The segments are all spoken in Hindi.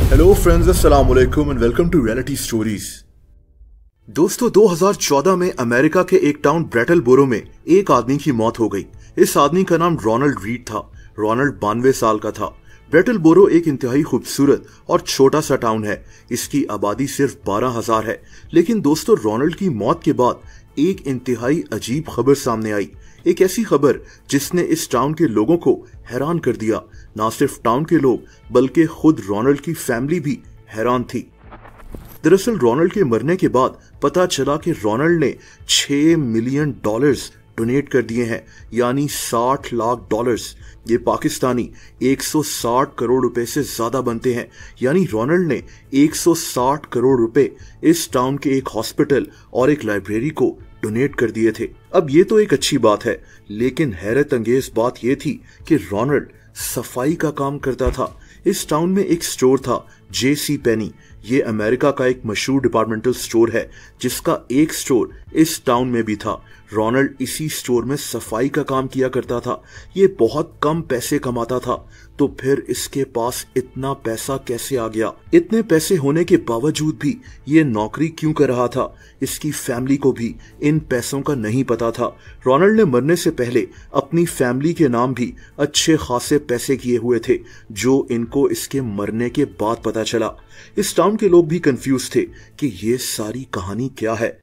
हेलो फ्रेंड्स, अस्सलाम वालेकुम and welcome to reality stories. दोस्तों, 2014 में अमेरिका के एक टाउन ब्रैटलबोरो में एक आदमी की मौत हो गई। इस आदमी का नाम रोनाल्ड रीड था। रोनाल्ड 92 साल का था। ब्रैटलबोरो एक इंतहाई खूबसूरत और छोटा सा टाउन है। इसकी आबादी सिर्फ 12,000 है। लेकिन दोस्तों, रोनाल्ड की मौत के बाद एक इंतहाई अजीब खबर सामने आई। एक ऐसी खबर जिसने इस टाउन के लोगों को हैरान कर दिया। ना सिर्फ टाउन के लोग बल्कि खुद रोनाल्ड की फैमिली भी हैरान थी। दरअसल रोनाल्ड के मरने के बाद पता चला कि रोनाल्ड ने $6 मिलियन डोनेट कर दिए हैं, यानी $60 लाख। ये पाकिस्तानी 160 करोड़ रुपए से ज्यादा बनते हैं। यानी रोनाल्ड ने 160 करोड़ रुपए इस टाउन के एक हॉस्पिटल और एक लाइब्रेरी को डोनेट कर दिए थे। अब ये तो एक अच्छी बात है, लेकिन हैरत अंगेज बात यह थी कि रोनाल्ड सफाई का काम करता था। इस टाउन में एक स्टोर था, JC पेनी। ये अमेरिका का एक मशहूर डिपार्टमेंटल स्टोर है, जिसका एक स्टोर इस टाउन में भी था। रोनाल्ड इसी स्टोर में सफाई का काम किया करता था। ये बहुत कम पैसे कमाता था, तो फिर इसके पास इतना पैसा कैसे आ गया? इतने पैसे होने के बावजूद भी ये नौकरी क्यों कर रहा था? इसकी फैमिली को भी इन पैसों का नहीं पता था। रोनाल्ड ने मरने से पहले अपनी फैमिली के नाम भी अच्छे खासे पैसे किए हुए थे, जो इनको इसके मरने के बाद पता चला। इस टाउन के लोग भी कंफ्यूज थे कि ये सारी कहानी क्या है।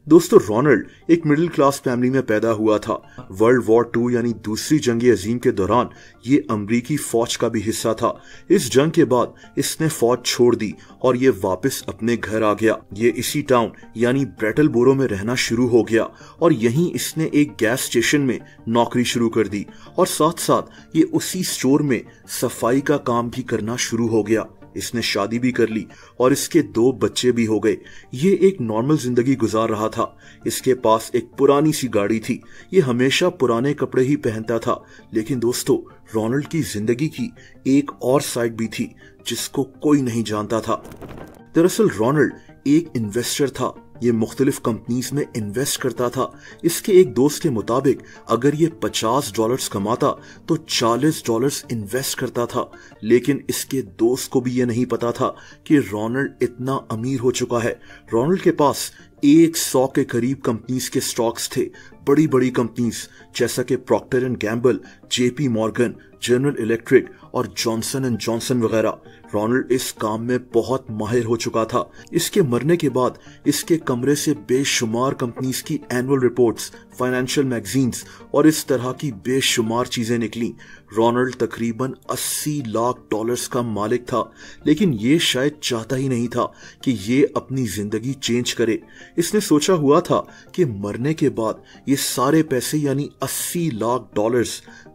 दोस्तों, रोनाल्ड एक मिडिल क्लास फैमिली में पैदा हुआ था। वर्ल्ड वॉर 2 यानी दूसरी जंग अजीम के दौरान ये अमरीकी फौज का भी हिस्सा था। इस जंग के बाद इसने फौज छोड़ दी और ये वापस अपने घर आ गया। ये इसी टाउन यानी ब्रैटलबोरो में रहना शुरू हो गया और यहीं इसने एक गैस स्टेशन में नौकरी शुरू कर दी और साथ साथ ये उसी स्टोर में सफाई का काम भी करना शुरू हो गया। इसने शादी भी कर ली और इसके 2 बच्चे भी हो गए। ये एक नॉर्मल जिंदगी गुजार रहा था। इसके पास एक पुरानी सी गाड़ी थी। ये हमेशा पुराने कपड़े ही पहनता था। लेकिन दोस्तों, रोनाल्ड की जिंदगी की एक और साइड भी थी जिसको कोई नहीं जानता था। दरअसल रोनाल्ड एक इन्वेस्टर था। ये मुख्तलिफ कंपनीज में इन्वेस्ट करता था। इसके एक दोस्त के मुताबिक अगर ये $50 कमाता तो $40 इन्वेस्ट करता था। लेकिन इसके दोस्त को भी ये नहीं पता था कि रोनाल्ड इतना अमीर हो चुका है। रोनाल्ड के पास 100 के करीब कंपनीज के स्टॉक्स थे। बड़ी बड़ी कंपनीज जैसा कि Procter and Gamble, JP Morgan, General Electric और जॉनसन एंड जॉनसन वगैरह। रोनाल्ड इस काम में बहुत माहिर हो चुका था। इसके मरने के बाद इसके कमरे से बेशुमार कंपनीज की एनुअल रिपोर्ट्स, फाइनेंशियल मैगजीन्स और इस तरह की बेशुमार चीजें निकली। रोनाल्ड तकरीबन $80 लाख का मालिक था, लेकिन ये शायद चाहता ही नहीं था कि ये अपनी जिंदगी चेंज करे। इसने सोचा हुआ था कि मरने के बाद ये सारे पैसे यानी $80 लाख,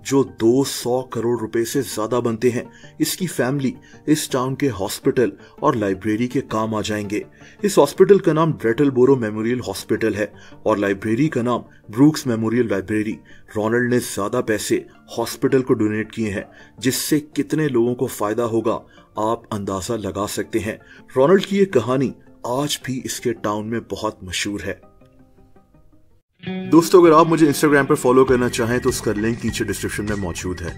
जो 200 करोड़ रुपए से ज्यादा बनते हैं, इसकी फैमिली इस टाउन के हॉस्पिटल और लाइब्रेरी के काम आ जाएंगे। इस हॉस्पिटल का नाम ब्रैटलबोरो मेमोरियल हॉस्पिटल है और लाइब्रेरी का नाम ब्रूक्स मेमोरियल लाइब्रेरी। रोनाल्ड ने ज्यादा पैसे हॉस्पिटल को डोनेट किए हैं, जिससे कितने लोगों को फायदा होगा आप अंदाजा लगा सकते हैं। रोनाल्ड की ये कहानी आज भी इसके टाउन में बहुत मशहूर है। दोस्तों, अगर आप मुझे इंस्टाग्राम पर फॉलो करना चाहें तो उसका लिंक नीचे डिस्क्रिप्शन में मौजूद है।